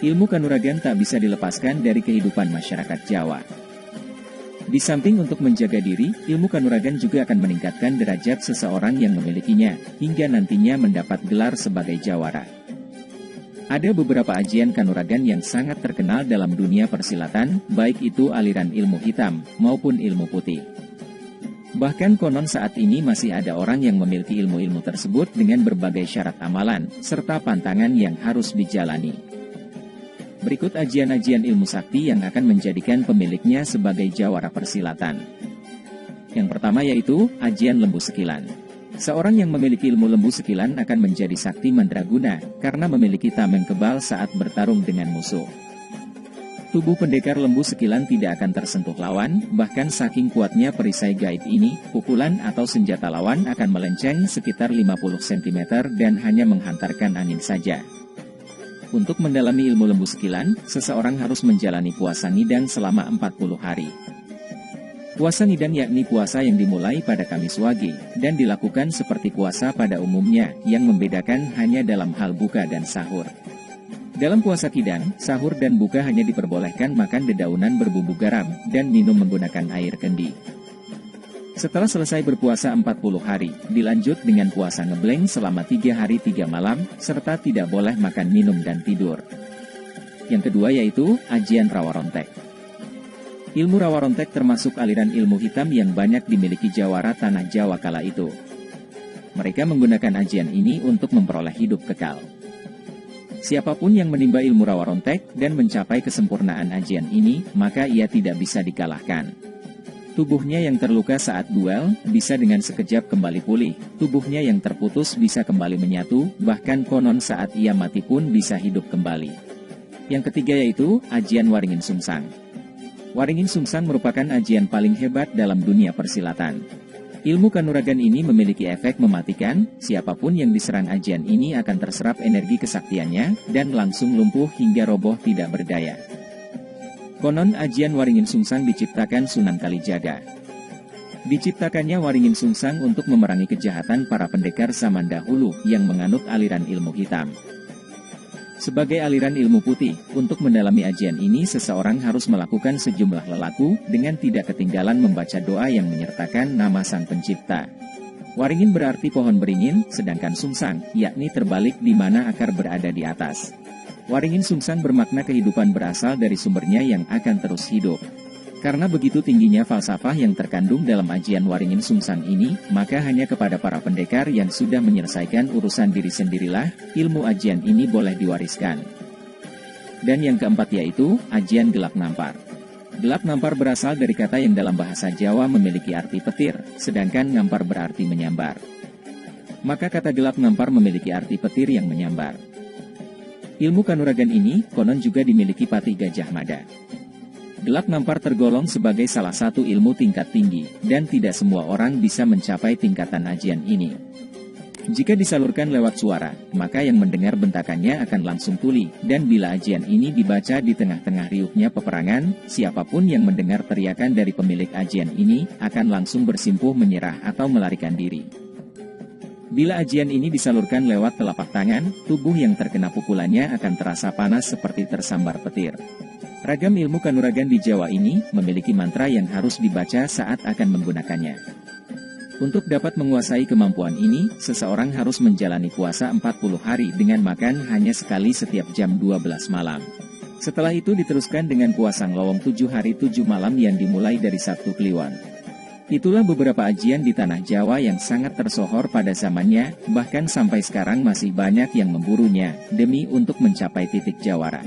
Ilmu kanuragan tak bisa dilepaskan dari kehidupan masyarakat Jawa. Di samping untuk menjaga diri, ilmu kanuragan juga akan meningkatkan derajat seseorang yang memilikinya, hingga nantinya mendapat gelar sebagai jawara. Ada beberapa ajian kanuragan yang sangat terkenal dalam dunia persilatan, baik itu aliran ilmu hitam maupun ilmu putih. Bahkan konon saat ini masih ada orang yang memiliki ilmu-ilmu tersebut dengan berbagai syarat amalan, serta pantangan yang harus dijalani. Berikut ajian-ajian ilmu sakti yang akan menjadikan pemiliknya sebagai jawara persilatan. Yang pertama yaitu, ajian lembu sekilan. Seorang yang memiliki ilmu lembu sekilan akan menjadi sakti mandraguna, karena memiliki tameng kebal saat bertarung dengan musuh. Tubuh pendekar lembu sekilan tidak akan tersentuh lawan, bahkan saking kuatnya perisai gaib ini, pukulan atau senjata lawan akan melenceng sekitar 50 cm dan hanya menghantarkan angin saja. Untuk mendalami ilmu lembu sekilan, seseorang harus menjalani puasa nidang selama 40 hari. Puasa nidang yakni puasa yang dimulai pada Kamis Wage, dan dilakukan seperti puasa pada umumnya, yang membedakan hanya dalam hal buka dan sahur. Dalam puasa Kidang, sahur dan buka hanya diperbolehkan makan dedaunan berbumbu garam, dan minum menggunakan air kendi. Setelah selesai berpuasa 40 hari, dilanjut dengan puasa ngebleng selama 3 hari 3 malam, serta tidak boleh makan minum dan tidur. Yang kedua yaitu, ajian rawarontek. Ilmu rawarontek termasuk aliran ilmu hitam yang banyak dimiliki jawara tanah Jawa kala itu. Mereka menggunakan ajian ini untuk memperoleh hidup kekal. Siapapun yang menimba ilmu rawarontek dan mencapai kesempurnaan ajian ini, maka ia tidak bisa dikalahkan. Tubuhnya yang terluka saat duel, bisa dengan sekejap kembali pulih. Tubuhnya yang terputus bisa kembali menyatu, bahkan konon saat ia mati pun bisa hidup kembali. Yang ketiga yaitu, ajian waringin sungsang. Waringin sungsang merupakan ajian paling hebat dalam dunia persilatan. Ilmu kanuragan ini memiliki efek mematikan, siapapun yang diserang ajian ini akan terserap energi kesaktiannya, dan langsung lumpuh hingga roboh tidak berdaya. Konon ajian waringin sungsang diciptakan Sunan Kalijaga. Diciptakannya waringin sungsang untuk memerangi kejahatan para pendekar zaman dahulu yang menganut aliran ilmu hitam. Sebagai aliran ilmu putih, untuk mendalami ajian ini seseorang harus melakukan sejumlah lelaku dengan tidak ketinggalan membaca doa yang menyertakan nama Sang Pencipta. Waringin berarti pohon beringin, sedangkan sungsang, yakni terbalik di mana akar berada di atas. Waringin sungsang bermakna kehidupan berasal dari sumbernya yang akan terus hidup. Karena begitu tingginya falsafah yang terkandung dalam ajian waringin sungsang ini, maka hanya kepada para pendekar yang sudah menyelesaikan urusan diri sendirilah, ilmu ajian ini boleh diwariskan. Dan yang keempat yaitu, ajian gelap nampar. Gelap nampar berasal dari kata yang dalam bahasa Jawa memiliki arti petir, sedangkan ngampar berarti menyambar. Maka kata gelap nampar memiliki arti petir yang menyambar. Ilmu kanuragan ini, konon juga dimiliki Patih Gajah Mada. Gelap nampar tergolong sebagai salah satu ilmu tingkat tinggi, dan tidak semua orang bisa mencapai tingkatan ajian ini. Jika disalurkan lewat suara, maka yang mendengar bentakannya akan langsung tuli, dan bila ajian ini dibaca di tengah-tengah riuhnya peperangan, siapapun yang mendengar teriakan dari pemilik ajian ini, akan langsung bersimpuh menyerah atau melarikan diri. Bila ajian ini disalurkan lewat telapak tangan, tubuh yang terkena pukulannya akan terasa panas seperti tersambar petir. Ragam ilmu kanuragan di Jawa ini memiliki mantra yang harus dibaca saat akan menggunakannya. Untuk dapat menguasai kemampuan ini, seseorang harus menjalani puasa 40 hari dengan makan hanya sekali setiap jam 12 malam. Setelah itu diteruskan dengan puasa ngelowong 7 hari 7 malam yang dimulai dari Sabtu Kliwon. Itulah beberapa ajian di tanah Jawa yang sangat tersohor pada zamannya, bahkan sampai sekarang masih banyak yang memburunya, demi untuk mencapai titik jawara.